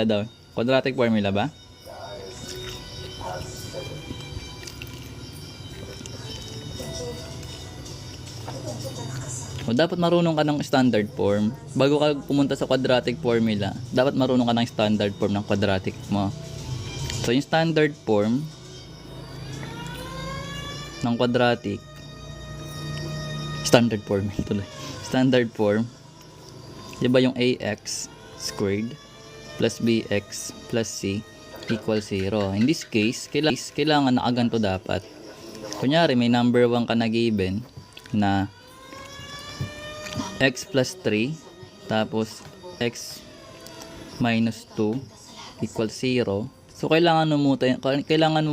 daw. Quadratic formula ba? O dapat marunong ka ng standard form. Bago ka pumunta sa quadratic formula, dapat marunong ka ng standard form ng quadratic mo. So yung standard form ng quadratic, standard form tuloy. Standard form, 'di ba yung ax squared plus bx plus c equals 0. In this case, kailangan nakaganto dapat. Kunyari, may number 1 ka na given na x plus 3 tapos x minus 2 equals 0. So, kailangan mo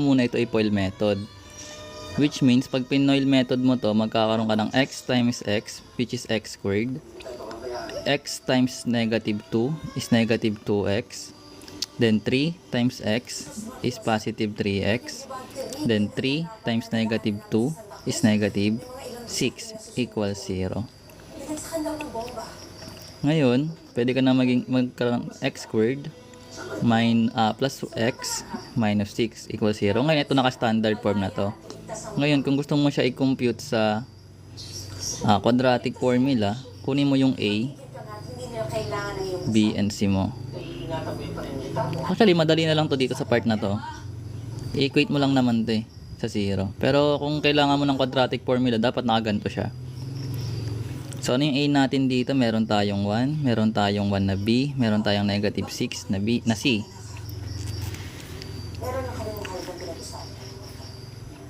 muna ito i-FOIL method. Which means, pag pinoil method mo to, magkakaroon ka ng x times x, which is x squared. X times negative 2 is negative 2x. Then 3 times x is positive 3x. Then 3 times negative 2 is negative 6 equals 0. Ngayon, pwede ka na magkaroon ng x squared plus x minus 6 equals 0. Ngayon, ito naka-standard form na to. Ngayon, kung gusto mo siya i-compute sa quadratic formula, kunin mo yung a, b, and c mo. Actually, madali na lang to dito sa part na to. I-equate mo lang naman to sa 0. Pero kung kailangan mo ng quadratic formula, dapat nakaganto siya. So, ano yung a natin dito? Meron tayong 1, meron tayong 1 na b, meron tayong negative 6 na c.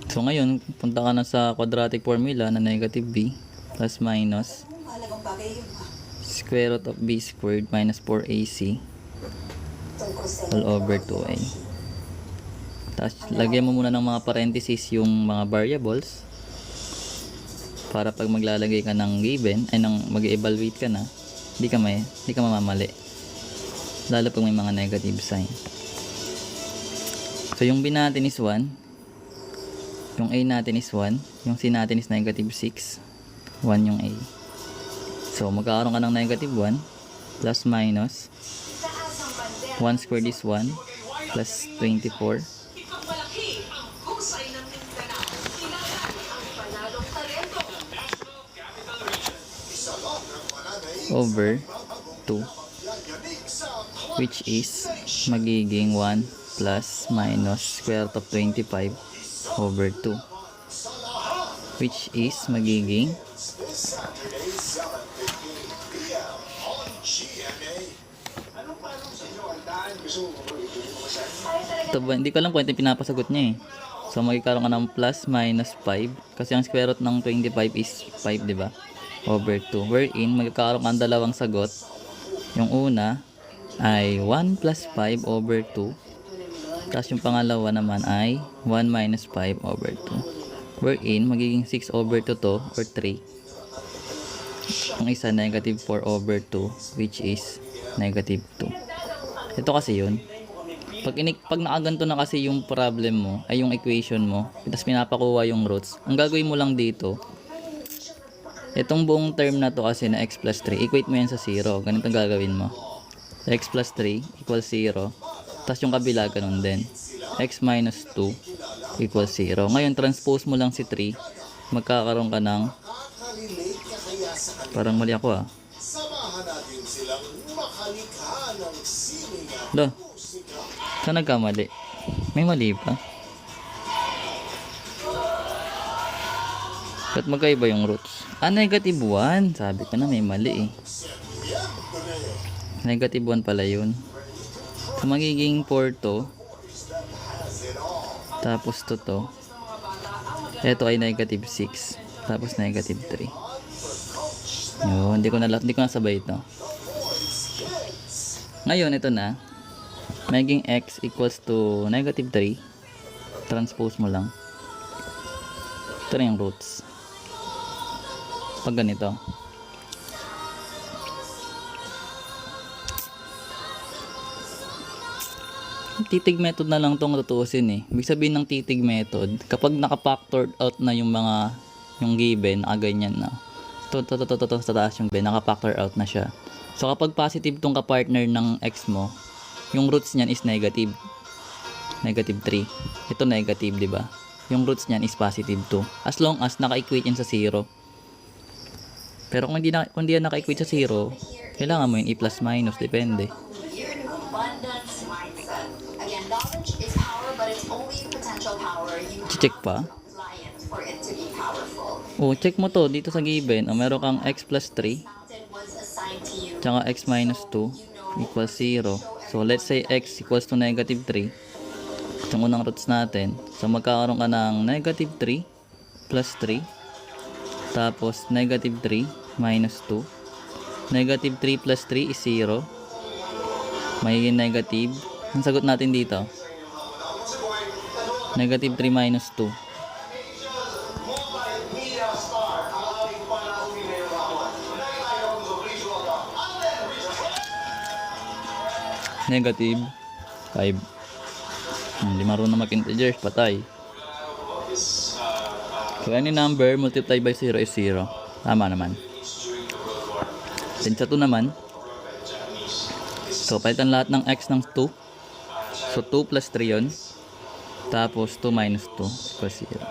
So, ngayon, punta ka na sa quadratic formula na negative b plus minus square root of b squared minus 4ac all over 2a. Tapos, lagyan mo muna ng mga parentheses yung mga variables para pag maglalagay ka ng given, ay mag-evaluate ka na, hindi ka mamamali. Lalo pag may mga negative sign. So, yung b natin is 1, yung a natin is 1, yung c natin is negative 6, 1 yung a. So, magkakaroon ka ng negative 1, plus minus, 1 squared is 1, plus 24, over 2, which is magiging 1 plus minus square root of 25 over 2, which is magiging ito ba, hindi ko alam kung ito yung pinapasagot niya So magkakaroon ka ng plus minus 5 kasi ang square root ng 25 is 5, di ba? Over 2, wherein magkakaroon ka ng dalawang sagot. Yung una ay 1 plus 5 over 2, tapos yung pangalawa naman ay 1 minus 5 over 2, wherein magiging 6 over 2 to, or 3. Ang isa negative 4 over 2, which is negative 2. Ito kasi yun. Pag nakaganto na kasi yung problem mo, ay yung equation mo, tapos pinapakuha yung roots, ang gagawin mo lang dito, itong buong term na to kasi na x plus 3, equate mo yan sa 0. Ganito gagawin mo. X plus 3 equals 0. Tapos yung kabila, ganun din. X minus 2 equals 0. Ngayon, transpose mo lang si 3. Magkakaroon ka ng, parang mali ako Do. Saan nagkamali? May mali pa. Ba't magkaiba yung roots? Negative 1. Sabi ko na may mali Negative 1 pala yun. So, magiging 4 to. Tapos to. Ito ay negative 6. Tapos negative 3. Yun. Hindi ko nasabay ito. Ngayon, ito na. Magiging x equals to negative 3. Transpose mo lang. Ito na yung roots. Pag ganito. Titig method na lang itong tutuusin Ibig sabihin ng titig method, kapag naka-factored out na yung given, ganyan na. Ito, sa taas yung naka-factor out na siya. So, kapag positive tong ka-partner ng x mo, yung roots niyan is negative. Negative 3. Ito negative, di ba? Yung roots niyan is positive 2. As long as naka-equate yan sa 0. Pero kung hindi yan naka-equate sa 0, kailangan mo yun i-plus minus, depende. Here in abundance mindset. Again, knowledge is power, but it's only the potential power you have Check pa. to apply it for it to be powerful. Check mo to dito sa given. Meron kang x plus 3 Mountain was assigned to you. tsaka x minus 2 equals 0. So let's say x equals to negative 3. Itong unang roots natin. So magkakaroon ka ng negative 3 plus 3. Tapos negative 3 minus 2. Negative 3 plus 3 is 0. Magiging negative. Ang sagot natin dito. Negative 3 minus 2. Negative 5. Hindi marunong mag-integers, patay. So any number multiplied by 0 is 0. Tama naman. Then sa 2 naman. So palitan lahat ng x ng 2. So 2 plus 3 yun. Tapos 2 minus 2 equals 0.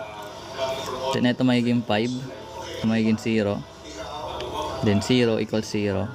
Then ito magiging 5. Ito magiging 0. Then 0 equals 0.